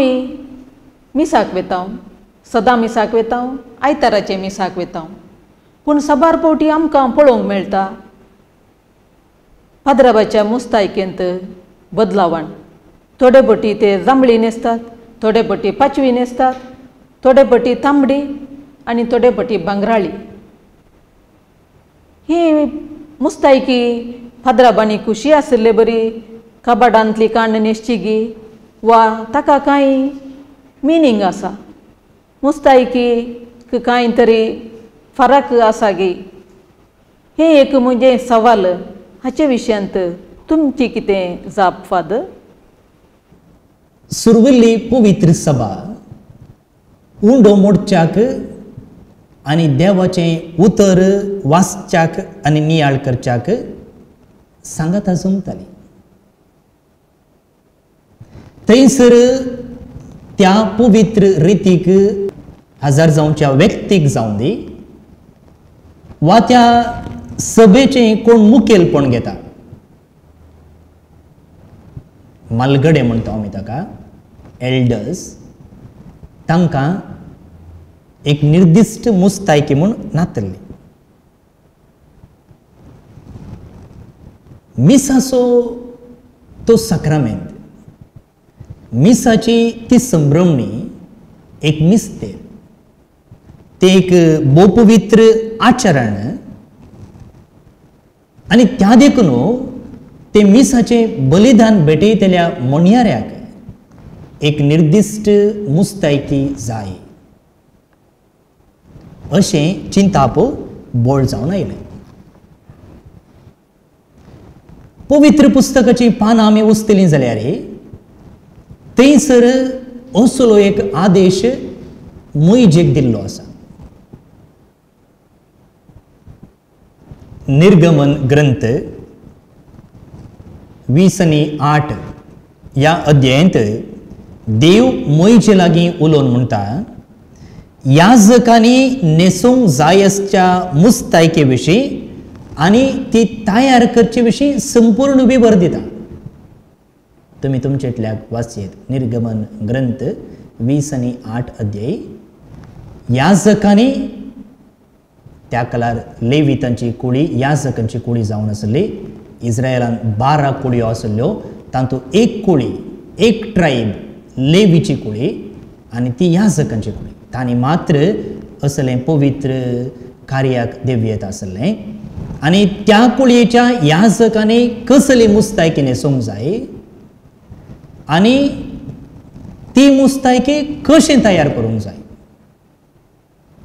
आमी मिसाक वेता सदां मिसाक वेता आयताराचे मिसाक वेता पूण सबार फावटी आमकां पळोवंक मेळटा भाद्राबाच्या मुस्तायकेंत बदलावण थोडे फावटी ते जांबळी न्हेसतात थोडे फावटी पाचवी न्हेसतात थोडे फावटी तांबडी आनी थोडे फावटी भांगराळी ही मुस्तायकी भाद्राबानी खुशी आसले बरी कबाडांतली कांड न्हेसची गी वा ताका कांय मिनींग आसा मुस्तायकी कांय तरी फरक आसा गी हे एक म्हणजे सवाल हाचे विशयांत तुमची कितें जाप फादर सुरविल्ली पवित्र सभा उंडो मोडच्याक आनी देवाचें उतर वाचच्याक आनी नियाळ करच्याक सांगात जमताली थंयसर त्या पवित्र रितीक हजार जावच्या व्यक्तीक जावं दी वा त्या सभेचें कोण मुखेलपण घेता मालगडे म्हणटा आमी ताका एल्डर्स तांकां एक निर्दिश्ट मुस्तायकी म्हूण नातल्ली मिसाचो तो सक्रामेंत मिसाची ती संभ्रमणी एक मिस्तेर ते एक बोपवित्र आचरण आनी त्या देखून ते मिसाचें बलिदान भेटयतल्या मोणयाऱ्याक एक निर्दिश्ट मुस्तायकी जाय अशें चिंताप बोळ जावन आयलें पवित्र पुस्तकाची पानां आमी उस्तलीं जाल्यार थंयसर असलो एक आदेश मोइजेक दिल्लो आसा निर्गमन ग्रंथ 20:8 ह्या अध्यायांत देव मोइजे लागीं उलोवन म्हणटा याजकांनी नेसूंक जाय आसच्या मुस्तायके विशीं आनी ती तयार करचे विशीं संपूर्ण विवर दिता तुमी तुमचेटल्याक वाचयेत निर्गमन ग्रंथ 20:8 अध्याय याजकांनी त्या काळार लेवितांची कुळी याजकांची कुळी जावन आसली इस्रायलान 12 कुळयो आसल्यो तातूंत एक कुळी एक ट्रायब लेवीची कुळी आनी ती याजकांची कुळी तांणी मात्र असलें पवित्र कार्याक देवयत आसलें आनी त्या कुळयेच्या याजकांनी कसली मुस्तायकी न्हेसूंक जाय आनी ती मुस्तायकी कशें तयार करूंक जाय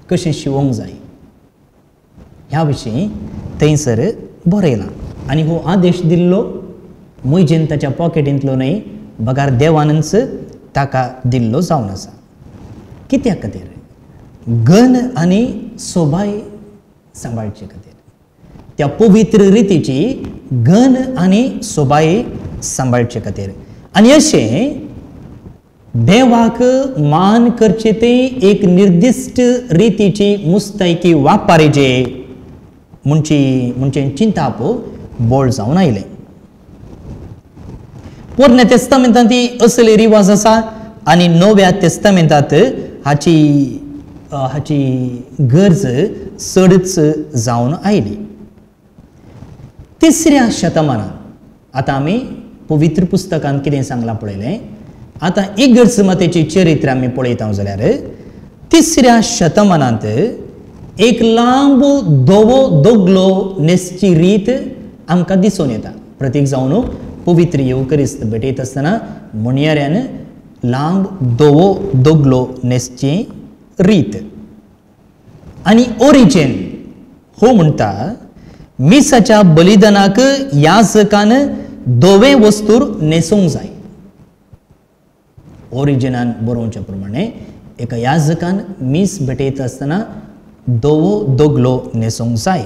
कशें शिवोंक जाय ह्या विशीं थंयसर बरयलां आनी हो आदेश दिल्लो मोइजेन ताच्या पॉकेटींतलो न्हय बगार देवानच ताका दिल्लो जावन आसा कित्याक खातीर गन आनी सोबाय सांबाळचे खातीर त्या पवित्र रितीची गन आनी सोबाय सांबाळचे खातीर आनी अशें देवाक मान करचे ते एक निर्दिश्ट रितीची मुस्तायकी वापरचे म्हणजे चिंताप बोळ जावन आयलें पोरण्या तेस्तामेंतांत असले रिवाज आसा आनी नव्या तेस्तामेंतांत हाची गरज चडच जावन आयली 3ऱ्या शतमानांत आतां आमी पवित्र पुस्तकांत कितें सांगलां पळयलें आतां इगर्ज चरित्र आमी पळयता जाल्यार 3ऱ्या शतमानांत एक लांब धवो दोगलो न्हेसची रीत आमकां दिसून येता प्रतीक जावन पवित्र येवकरिस्त भेटयत आसतना मोणयाऱ्यान लांब धवो दोगलो न्हेसची रीत आनी ओरिजीन हो म्हणटा मिसाच्या बलिदानाक याजकान धवे वस्तूर न्हेसूंक जाय ओरिजिनान बरोवचे प्रमाणे एका याजकान मीस भेटयत आसतना धवो दोगलो न्हेसूंक जाय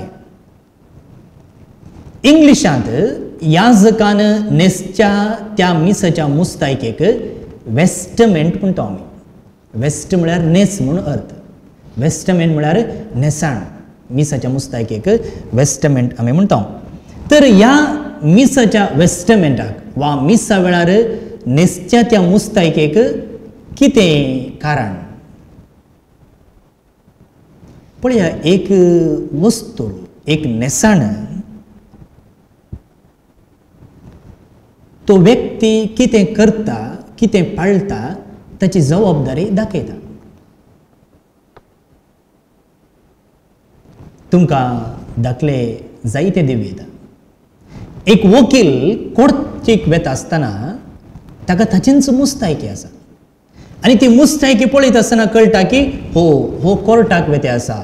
इंग्लिशांत याजकान न्हेसच्या त्या मिसाच्या मुस्तायकेक वेस्टमेंट म्हणटा आमी वेस्ट म्हळ्यार न्हेस म्हूण अर्थ वेस्टमेंट म्हळ्यार न्हेसाण मिसाच्या मुस्तायकेक वेस्टमेंट आमी म्हणटा तर ह्या मिसाच्या वेस्टमेंटाक वा मिसा वेळार न्हेसच्या त्या मुस्तायकेक कितें कारण पळया एक वस्तू एक नेसाण तो व्यक्ती कितें करता कितें पाळटा ताची जबाबदारी दाखयता तुमकां दाखले जायते दिवयता एक वकील कोर्टीक वेता आसतना ताका ताचींच मुस्तायकी आसा आनी ती मुस्तायकी पळयत आसतना कळटा की हो कोर्टाक वेते आसा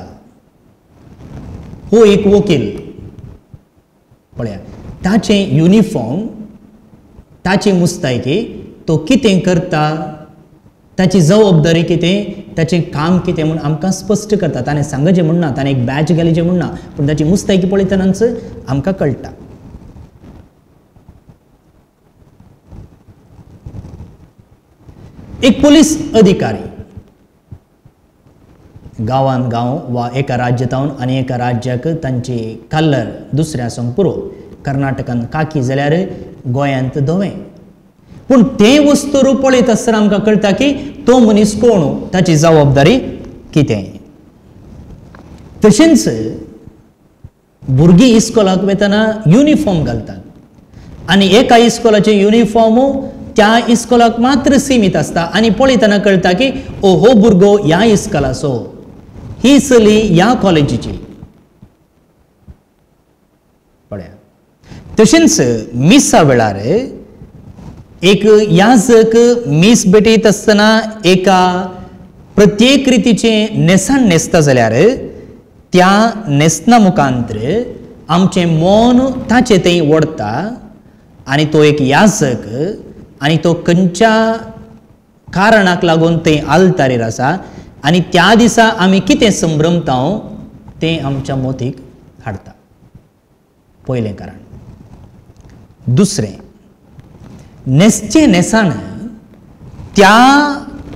हो एक वकील पळया ताचें युनिफॉर्म ताची मुस्तायकी तो कितें करता ताची जबाबदारी कितें ताचें काम कितें म्हूण आमकां स्पश्ट करता ताणें सांगचें म्हणना ताणें एक बॅच घालीचें म्हणना पूण ताची मुस्तायकी पळयतनाच आमकां कळटा एक पुलीस अधिकारी गांवान गांव वा एका राज्यांतावन आनी एका राज्याक तांची कलर दुसऱ्या संग पुरो कर्नाटकान काकी जाल्यार गोंयांत धवें पूण तें वस्तू पळयत आसतना आमकां कळटा की तो मनीस कोण ताची जबाबदारी कितें तशेंच भुरगीं इस्कोलाक वेतना युनिफॉर्म घालतात आनी एका इस्कोलाचें युनिफॉर्म त्या इस्कोलाक मात्र सीमीत आसता आनी पळयतना कळटा की हो भुरगो ह्या इस्कोलाचो ही चली ह्या कॉलेजीची पळया तशेंच मिसा वेळार एक याजक मीस भेटयत आसतना एका प्रत्येक रितीचें नेसाण न्हेसता जाल्यार त्या न्हेसना मुखांतर आमचें मन ताचे थंय ओडता आनी तो एक याजक आनी तो खंयच्या कारणाक लागून थंय आल्तारीर आसा आनी त्या दिसा आमी कितें संभ्रमता तें आमच्या मोतीक हाडटा पयलें कारण दुसरें न्हेसचें नेसाण त्या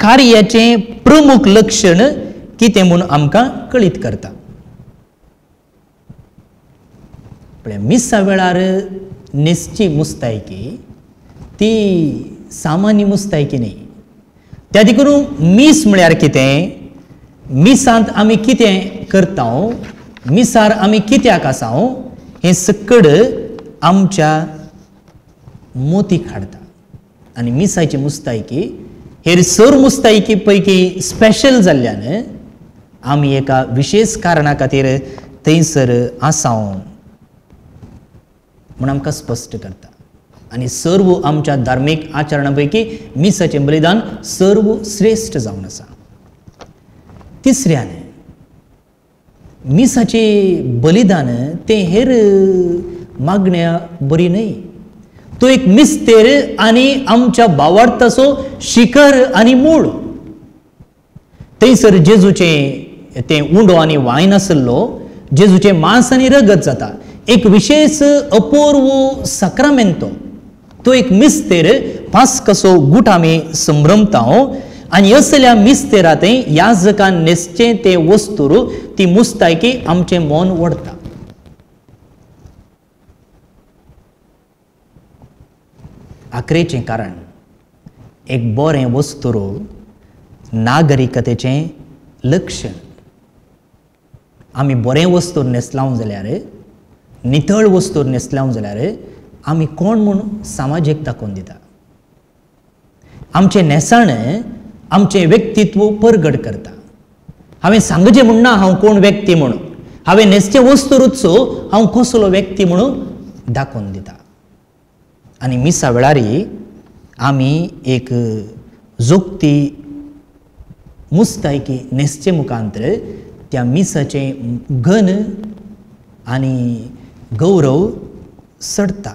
कार्याचें प्रमुख लक्षण कितें म्हूण आमकां कळीत करता मिसा वेळार न्हेसची मुस्तायकी ती सामान्य मुस्तायकी न्ही त्या देखून मीस म्हळ्यार कितें मिसांत आमी कितें करता मिसार आमी कित्याक आसा हें सकड आमच्या मोतीक हाडटा आनी मिसाची मुस्तायकी हेर सर मुस्तायकी पैकी स्पेशल जाल्ल्यान आमी एका विशेष कारणा खातीर थंयसर आसा म्हूण आमकां स्पश्ट करता आनी सर्व आमच्या धार्मीक आचरणा पैकी मिसाचें बलिदान सर्व श्रेश्ठ जावन आसा तिसऱ्यान मिसाचें बलिदान तें हेर मागण्या बरी न्हय तो एक मिस्तेर आनी आमच्या भावार्थाचो शिखर आनी मूळ थंयसर जेजूचें तें उंडो आनी वायन आसलो जेजूचें मांस आनी रगत जाता एक विशेष अपूर्व सक्रामेंतो तो एक मिस्तेर पास कसो गूट आमी संभ्रमता आनी असल्या मिस्तेरांत याजकान न्हेसचें तें वस्तूर ती मुस्तायकी आमचें मन ओडटा आखरेचें कारण एक बरें वस्तूर नागरिकतेचें लक्षण आमी बरें वस्तूर न्हेसलां जाल्यार नितळ वस्तूर न्हेसलां जाल्यार आमी कोण म्हूण सामाजीक दाखोवन दिता आमचें नेसाण आमचें व्यक्तित्व परगट करता हांवें सांगचें म्हणना हांव कोण व्यक्ती म्हणून हांवें न्हेसचें वस्तूरूच हांव कसलो व्यक्ती म्हणून दाखोवन दिता आनी मिसा वेळारी आमी एक जोगती मुस्तायकी न्हेसचे मुखांतर त्या मिसाचें घन आनी गौरव सडटा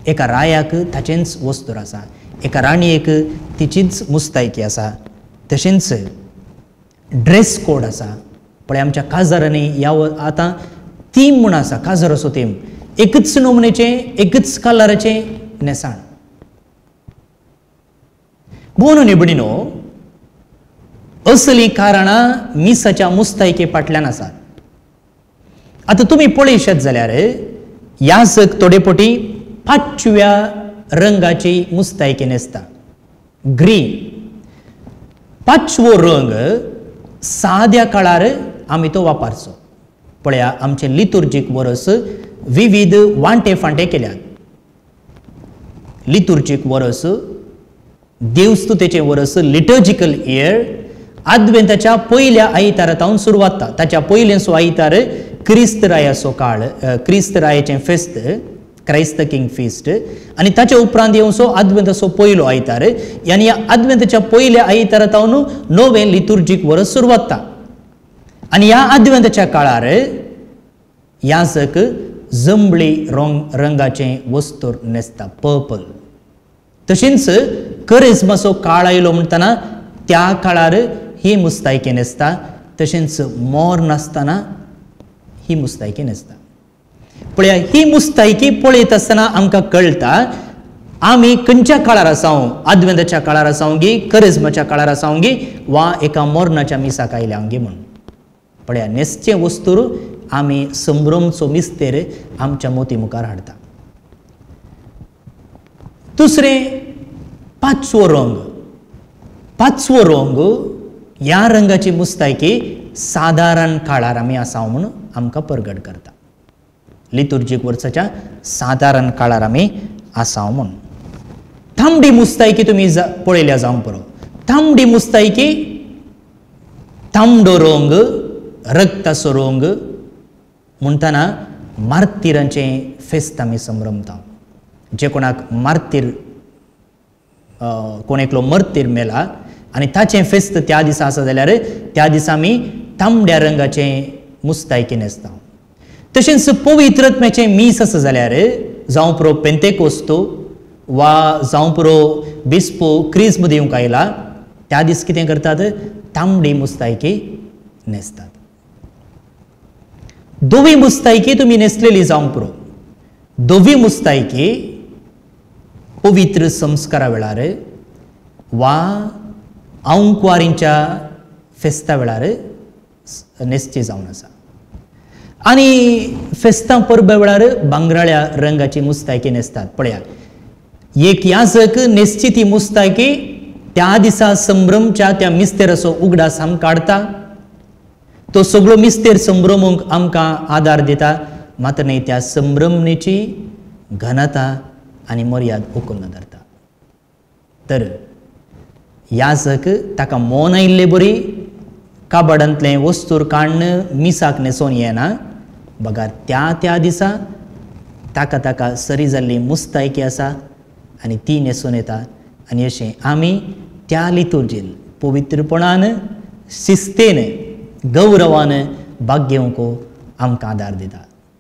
एका रायाक ताचेंच वस्तूर आसा एका राणयेक तिचीच मुस्तायकी आसा तशेंच ड्रेस कोड आसा पळय आमच्या काजारांनी ह्या आतां थीम म्हूण आसा काजाराचो थीम एकच नमुनेचें एकच कलराचें नेसाण बोनो निबडीनो असलीं कारणां मिसाच्या मुस्तायके फाटल्यान आसात आतां तुमी पळयशात जाल्यार याजक थोडे पटी 5व्या रंगाची मुस्तायकी न्हेसता ग्रीन. पाचवो रंग साद्या काळार आमी तो वापरचो. पळया आमचे लितुर्जीक वर्स विविध वांटे फांटे केल्यात. लितुर्जीक वर्स, देवस्तुतेचे वर्स, लिटर्जिकल इयर आद्वेंताच्या पयल्या आयतारांत सुरवात जाता. ताच्या पयलेसो आयतार क्रिस्तरायाचो काळ, क्रिस्तरायाचें फेस्त, क्राइस्त किंग फिस्ट, आनी ताच्या उपरांत येवसो आद्वेंताचो पयलो आयतार. आनी ह्या आद्वेंताच्या पयल्या आयतारांत नवें लितुर्जीक वर्स सुरवात जाता. आनी ह्या आद्वेंताच्या काळार याजक जंबळी रंगाचें वस्त्र न्हेसता, पर्पल. तशेंच करिस्माचो काळ आयलो म्हणटना त्या काळार ही मुस्तायकी न्हेसता. तशेंच मोर नासतना ही मुस्तायकी न्हेसता. पळया ही मुस्तायकी पळयत आसतना आमकां कळटा आमी खंयच्या काळार आसां, आद्वेंताच्या काळार आसां गी, करिस्माच्या काळार आसां गी, वा एका मोरनाच्या मिसाक आयल्या गी म्हूण. पळया न्हेसचें वस्तूर आमी संभ्रमचो मिस्तेर आमच्या मोती मुखार हाडटा. दुसरें पांचवो रंग. पांचवो रंग ह्या रंगाची मुस्तायकी सादारण काळार आमी आसां म्हूण आमकां परगट करता. लितुर्जीक वर्साच्या सादारण काळार आमी आसां म्हूण. तांबडी मुस्तायकी तुमी पळयल्या जावं पुरो. तांबडी मुस्तायकी तांबडो रंग, रक्ताचो रंग म्हणटना मार्तिरांचें फेस्त आमी संभ्रमता. जे कोणाक मार्तीर, कोण एकलो मर्तीर मेला आनी ताचें फेस्त त्या दिसा आसा जाल्यार त्या दिसा आमी तांबड्या रंगाचें मुस्तायकी न्हेसता. तशेंच पवित्रत्म्याचें मीस आसा जाल्यार जावं पुरो पेंतेकोस्तो वा जावं पुरो बिस्पो क्रिस्म दिवंक आयला, त्या दीस कितें करतात, तांबडी मुस्तायकी न्हेसतात. दोवी मुस्तायकी तुमी न्हेसलेली जावं पुरो. दोवी मुस्तायकी पवित्र संस्कारा वेळार वा आंकुवारींच्या फेस्ता वेळार न्हेसची जावन आसा. आनी फेस्तां परबे वेळार भांगराळ्या रंगाची मुस्तायकी न्हेसतात. पळया एक याजक न्हेसची ती मुस्तायकी त्या दिसा संभ्रमच्या त्या मिस्तेराचो उगडास आमकां काडटा. तो सगळो मिस्तेर संभ्रमूंक आमकां आदार दिता. मात्र न्ही त्या संभ्रमणेची घनता आनी मर्याद ओकून धरता. तर याजक ताका मोन आयिल्ले बरी काबडांतलें वस्तूर काडून मिसाक न्हेसोवन येना. बगार त्या दिसा ताका सरी जाल्ली मुस्तायकी आसा आनी ती न्हेसोवन येता. आनी अशें आमी त्या लितुर्जीन पवित्रपणान, शिस्तेन, गौरवान भाग घेवंक आमकां आदार दिता.